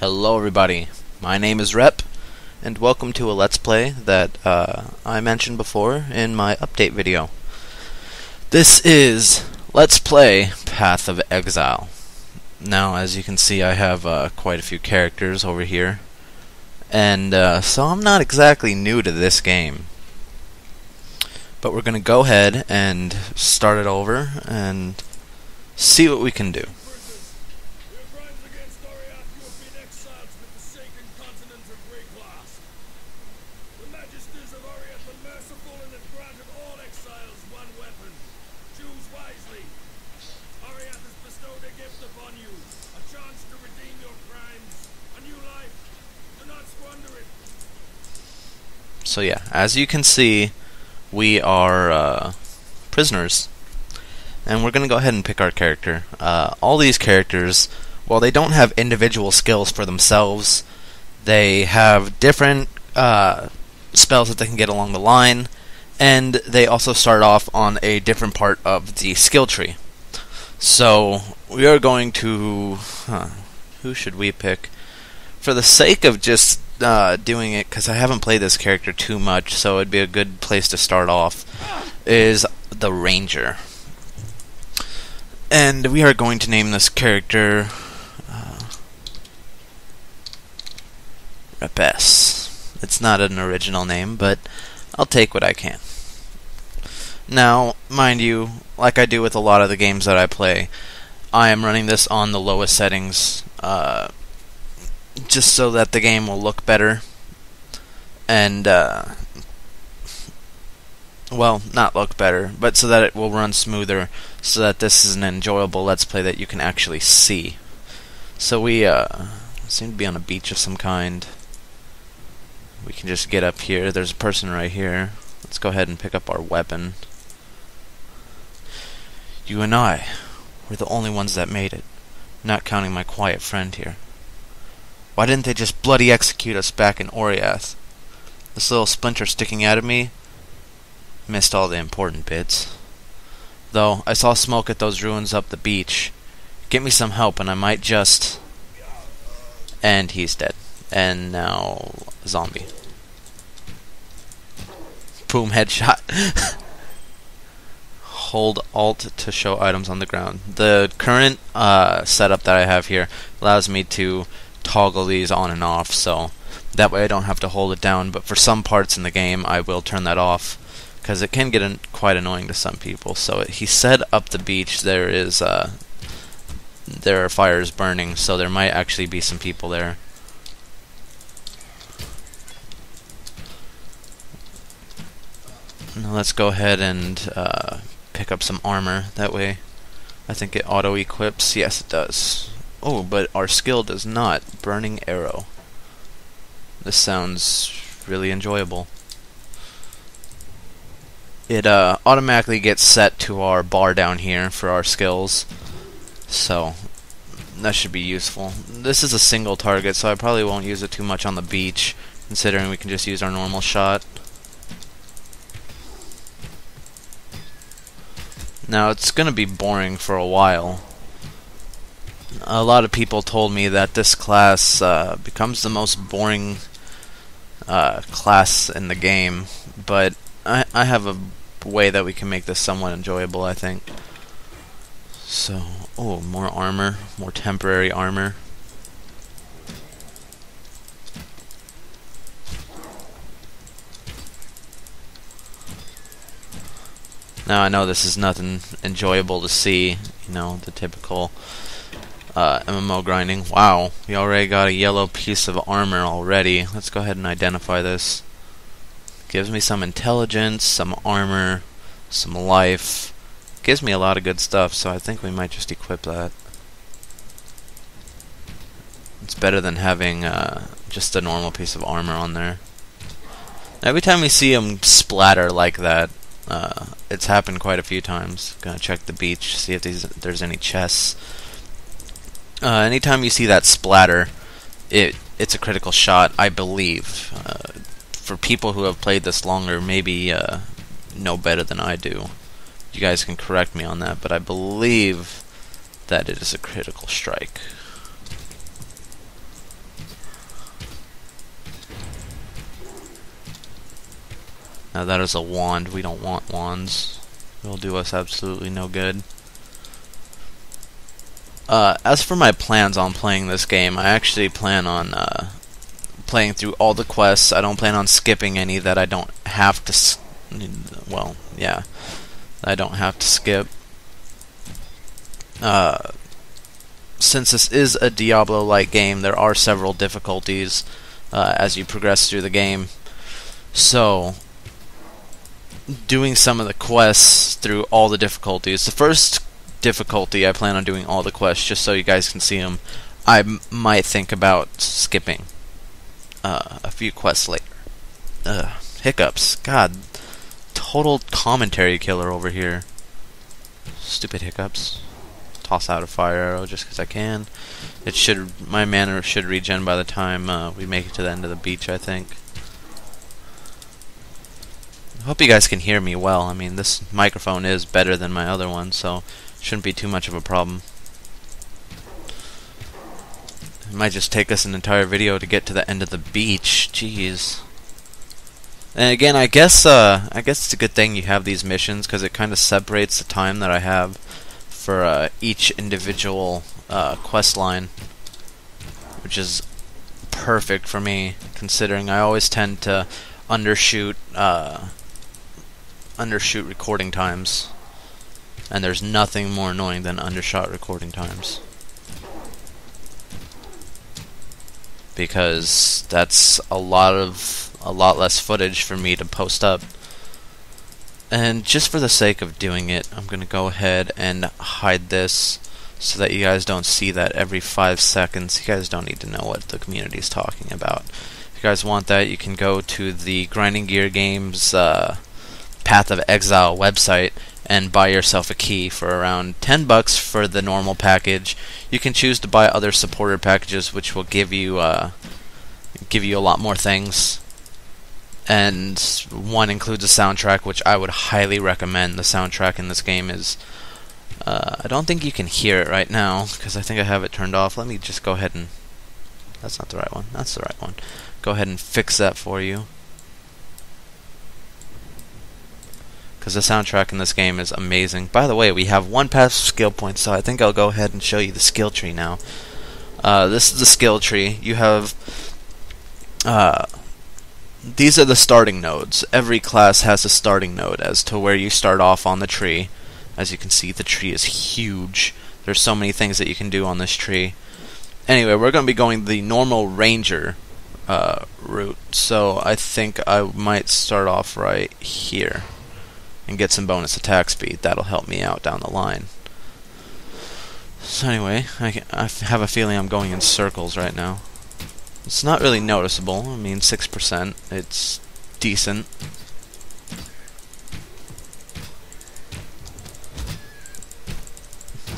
Hello everybody, my name is Rep, and welcome to a Let's Play that I mentioned before in my update video. This is Let's Play Path of Exile. Now, as you can see, I have quite a few characters over here, and so I'm not exactly new to this game. But we're going to go ahead and start it over and see what we can do. So yeah, as you can see, we are prisoners, and we're going to go ahead and pick our character. All these characters, while they don't have individual skills for themselves, they have different spells that they can get along the line, and they also start off on a different part of the skill tree. So we are going to... who should we pick? For the sake of just doing it, because I haven't played this character too much, so it'd be a good place to start off, is the Ranger. And we are going to name this character Repes. It's not an original name, but I'll take what I can. Now, mind you, like I do with a lot of the games that I play, I am running this on the lowest settings, just so that the game will look better, and well, not look better, but so that it will run smoother, so that this is an enjoyable Let's Play that you can actually see. So we seem to be on a beach of some kind. We can just get up here. There's a person right here. Let's go ahead and pick up our weapon. You and I, we're the only ones that made it, not counting my quiet friend here. Why didn't they just bloody execute us back in Oriath? This little splinter sticking out of me missed all the important bits. Though, I saw smoke at those ruins up the beach. Get me some help and I might just... And he's dead. And now... zombie. Boom, headshot. Hold Alt to show items on the ground. The current setup that I have here allows me to toggle these on and off, so that way I don't have to hold it down, but for some parts in the game I will turn that off, because it can get quite annoying to some people. So he said up the beach there are fires burning, so there might actually be some people there. Now let's go ahead and pick up some armor. That way I think it auto-equips. Yes, it does. Oh, but our skill does not. Burning Arrow. This sounds really enjoyable. It automatically gets set to our bar down here for our skills, so that should be useful. This is a single target, so I probably won't use it too much on the beach, considering we can just use our normal shot. Now, it's going to be boring for a while. A lot of people told me that this class becomes the most boring class in the game, but I have a way that we can make this somewhat enjoyable, I think. So, oh, more armor, more temporary armor. Now, I know this is nothing enjoyable to see, you know, the typical MMO grinding. Wow, we already got a yellow piece of armor already. Let's go ahead and identify this. Gives me some intelligence, some armor, some life. Gives me a lot of good stuff, so I think we might just equip that. It's better than having just a normal piece of armor on there. Every time we see him splatter like that, it's happened quite a few times. Gonna check the beach, see if there's any chests. Anytime you see that splatter, it's a critical shot, I believe. For people who have played this longer, maybe know better than I do. You guys can correct me on that, but I believe that it is a critical strike. Now that is a wand. We don't want wands. It'll do us absolutely no good. As for my plans on playing this game, I actually plan on playing through all the quests. I don't plan on skipping any that I don't have to. Well, yeah, I don't have to skip. Since this is a Diablo-like game, there are several difficulties as you progress through the game. So, doing some of the quests through all the difficulties. The first difficulty, I plan on doing all the quests just so you guys can see them. I might think about skipping a few quests later. Hiccups. God, total commentary killer over here. Stupid hiccups. Toss out a fire arrow just because I can. My mana should regen by the time we make it to the end of the beach, I think. I hope you guys can hear me well. I mean, this microphone is better than my other one, so shouldn't be too much of a problem. It might just take us an entire video to get to the end of the beach. Jeez. And again, I guess it's a good thing you have these missions, because it kind of separates the time that I have for each individual quest line, which is perfect for me, considering I always tend to undershoot recording times, and there's nothing more annoying than undershot recording times, because that's a lot less footage for me to post up. And just for the sake of doing it, I'm gonna go ahead and hide this so that you guys don't see that every 5 seconds. You guys don't need to know what the community is talking about. If you guys want that, you can go to the Grinding Gear Games Path of Exile website and buy yourself a key for around $10 for the normal package. You can choose to buy other supporter packages, which will give you a lot more things. And one includes a soundtrack, which I would highly recommend. The soundtrack in this game is... I don't think you can hear it right now, because I think I have it turned off. Let me just go ahead and... That's not the right one. That's the right one. Go ahead and fix that for you. Because the soundtrack in this game is amazing. By the way, we have one passive skill point, so I think I'll go ahead and show you the skill tree now. This is the skill tree. You have... these are the starting nodes. Every class has a starting node as to where you start off on the tree. As you can see, the tree is huge. There's so many things that you can do on this tree. Anyway, we're going to be going the normal ranger route. So I think I might start off right here and get some bonus attack speed. That'll help me out down the line. So anyway, I have a feeling I'm going in circles right now. It's not really noticeable. I mean, 6%. It's decent.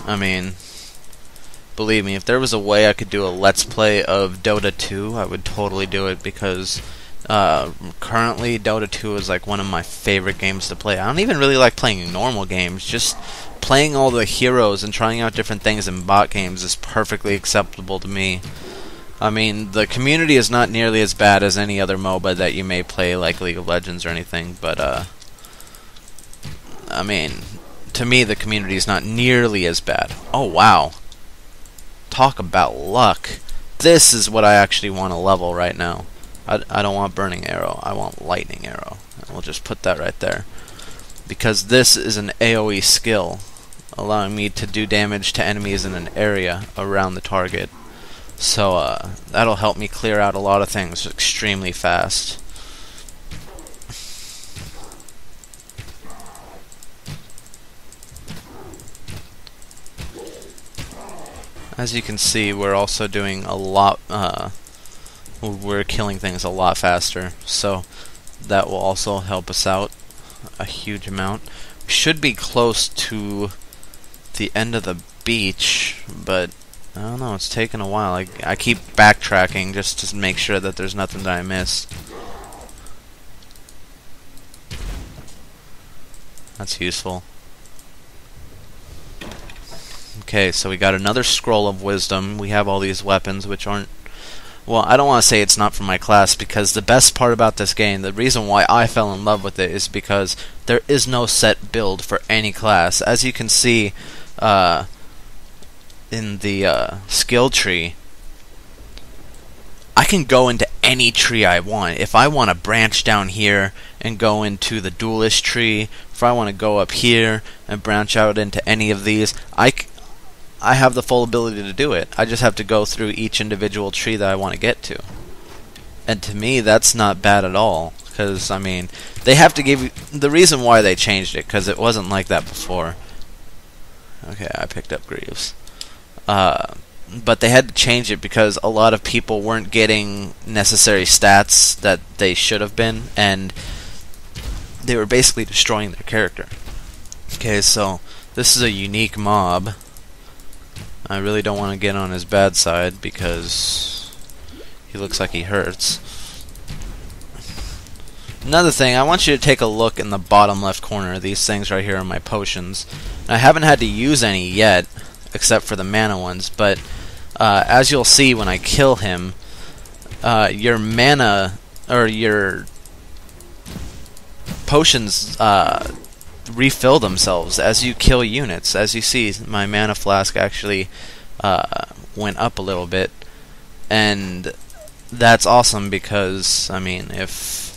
I mean, believe me, if there was a way I could do a Let's Play of Dota 2, I would totally do it, because currently Dota 2 is like one of my favorite games to play. I don't even really like playing normal games. Just playing all the heroes and trying out different things in bot games is perfectly acceptable to me. I mean, the community is not nearly as bad as any other MOBA that you may play, like League of Legends or anything, but, I mean, to me, the community is not nearly as bad. Oh, wow. Talk about luck. This is what I actually want to level right now. I don't want Burning Arrow. I want Lightning Arrow. And we'll just put that right there. Because this is an AoE skill, allowing me to do damage to enemies in an area around the target. So, that'll help me clear out a lot of things extremely fast. As you can see, we're also doing a lot, we're killing things a lot faster, so that will also help us out a huge amount. We should be close to the end of the beach, but I don't know, it's taking a while. I keep backtracking just to make sure that there's nothing that I missed. That's useful. Okay, so we got another scroll of wisdom. We have all these weapons, which aren't Well, I don't want to say it's not for my class, because the best part about this game, the reason why I fell in love with it, is because there is no set build for any class. As you can see in the skill tree, I can go into any tree I want. If I want to branch down here and go into the duelist tree, if I want to go up here and branch out into any of these, I have the full ability to do it. I just have to go through each individual tree that I want to get to. And to me, that's not bad at all. Because, I mean, they have to give you... The reason why they changed it, because it wasn't like that before. Okay, I picked up Greaves. But they had to change it because a lot of people weren't getting necessary stats that they should have been, and they were basically destroying their character. Okay, so this is a unique mob. I really don't want to get on his bad side because he looks like he hurts. Another thing, I want you to take a look in the bottom left corner. These things right here are my potions. I haven't had to use any yet, except for the mana ones, but as you'll see when I kill him, your mana, or your potions, refill themselves as you kill units. As you see, my mana flask actually went up a little bit, and that's awesome because, I mean, if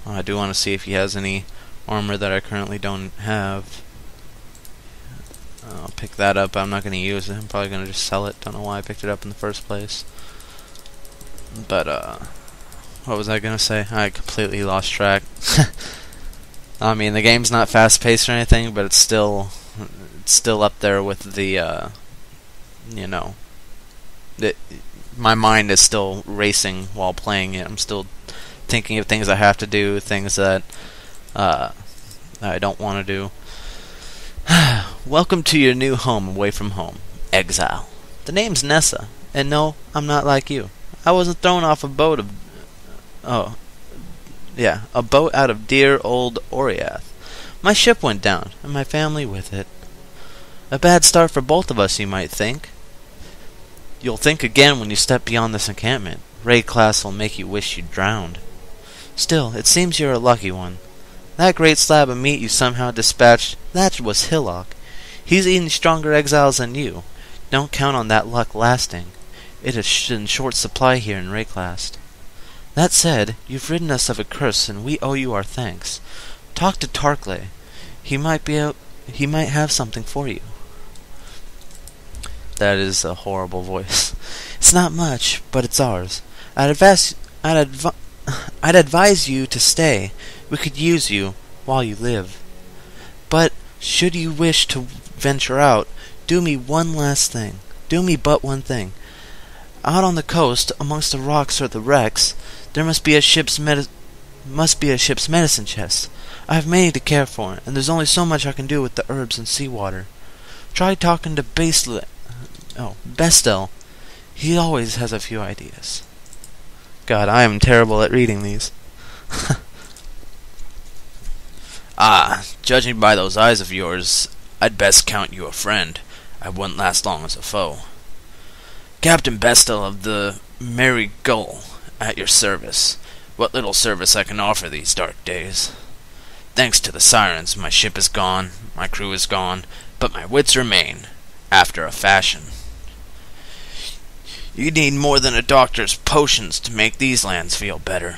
I do want to see if he has any armor that I currently don't have. I'll pick that up. I'm not going to use it. I'm probably going to just sell it. Don't know why I picked it up in the first place. But, what was I going to say? I completely lost track. I mean, the game's not fast-paced or anything, but it's still up there with the, you know... my mind is still racing while playing it. I'm still thinking of things I have to do, things that I don't want to do. Welcome to your new home away from home, Exile. The name's Nessa, and no, I'm not like you. I wasn't thrown off a boat of... Oh, yeah, a boat out of dear old Oriath. My ship went down, and my family with it. A bad start for both of us, you might think. You'll think again when you step beyond this encampment. Raid class will make you wish you'd drowned. Still, it seems you're a lucky one. That great slab of meat you somehow dispatched, that was Hillock. He's eaten stronger exiles than you. Don't count on that luck lasting. It is in short supply here in Rayclast. That said, you've ridden us of a curse, and we owe you our thanks. Talk to Tarkley. He might have something for you. That is a horrible voice. It's not much, but it's ours. I'd advise you to stay. We could use you while you live. But should you wish to venture out, do me one last thing. Do me but one thing. Out on the coast, amongst the rocks or the wrecks, there must be a ship's medicine chest. I have many to care for, and there's only so much I can do with the herbs and seawater. Try talking to Bestel. He always has a few ideas. God, I am terrible at reading these. Judging by those eyes of yours, I'd best count you a friend. I wouldn't last long as a foe. Captain Bestel of the Merry Gull, at your service. What little service I can offer these dark days. Thanks to the sirens, my ship is gone, my crew is gone, but my wits remain, after a fashion. You need more than a doctor's potions to make these lands feel better.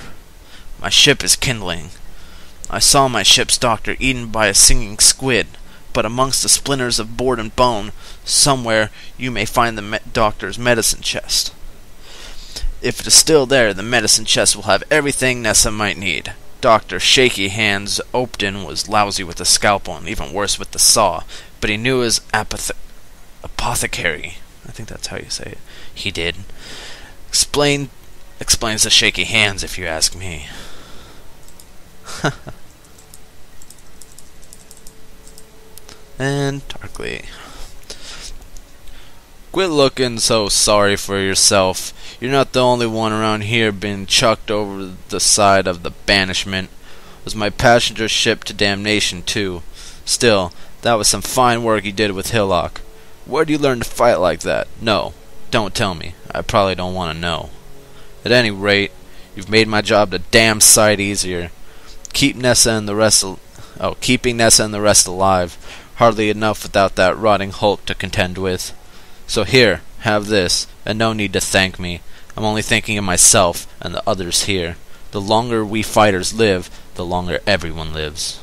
My ship is kindling. I saw my ship's doctor eaten by a singing squid, but amongst the splinters of board and bone, somewhere you may find the doctor's medicine chest. If it is still there, the medicine chest will have everything Nessa might need. Dr. Shaky Hands Opton was lousy with the scalpel and even worse with the saw, but he knew his apothecary. I think that's how you say it. He did. Explains the shaky hands, if you ask me. And Tarkley. Quit looking so sorry for yourself. You're not the only one around here being chucked over the side of the banishment. It was my passenger ship to damnation, too. Still, that was some fine work you did with Hillock. Where'd you learn to fight like that? No, don't tell me. I probably don't want to know. At any rate, you've made my job a damn sight easier. Keeping Nessa and the rest alive. Hardly enough without that rotting hulk to contend with. So here, have this, and no need to thank me. I'm only thinking of myself and the others here. The longer we fighters live, the longer everyone lives.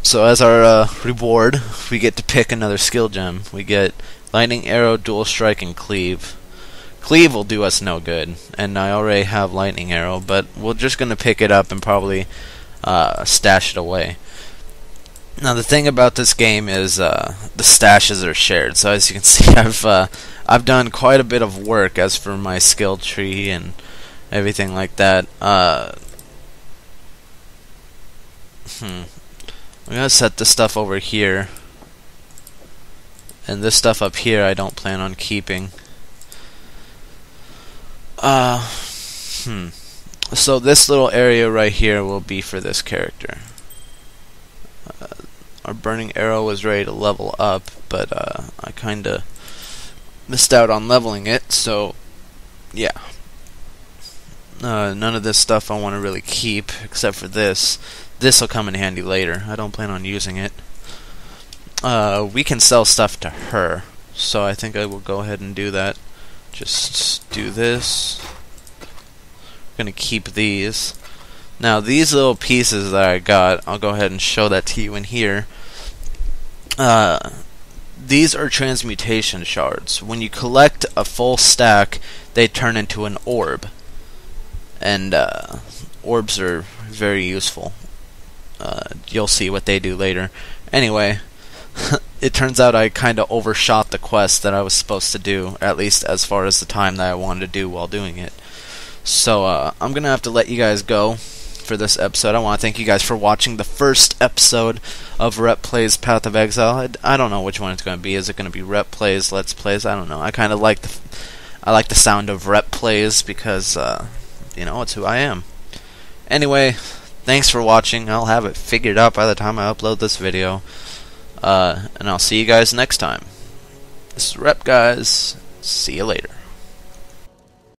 So as our reward, we get to pick another skill gem. We get Lightning Arrow, Dual Strike, and Cleave. Cleave will do us no good, and I already have Lightning Arrow, but we're just going to pick it up and probably stash it away. Now the thing about this game is the stashes are shared. So as you can see, I've done quite a bit of work as for my skill tree and everything like that. I'm gonna set this stuff over here, and this stuff up here I don't plan on keeping. So this little area right here will be for this character. Our burning arrow was ready to level up, but I kinda missed out on leveling it, so yeah. None of this stuff I want to really keep, except for this. This will come in handy later. I don't plan on using it. We can sell stuff to her, so I think I will go ahead and do that. Just do this. I'm gonna keep these. Now these little pieces that I got, I'll go ahead and show that to you in here. These are transmutation shards. When you collect a full stack, they turn into an orb. And orbs are very useful. You'll see what they do later. Anyway, it turns out I kind of overshot the quest that I was supposed to do, at least as far as the time that I wanted to do while doing it. So I'm going to have to let you guys go for this episode. I want to thank you guys for watching the first episode of Rep Plays Path of Exile. I don't know which one it's going to be. Is it going to be Rep Plays, Let's Plays? I don't know. I kind of like the sound of Rep Plays because you know, it's who I am. Anyway, thanks for watching. I'll have it figured out by the time I upload this video. And I'll see you guys next time. This is Rep, guys. See you later.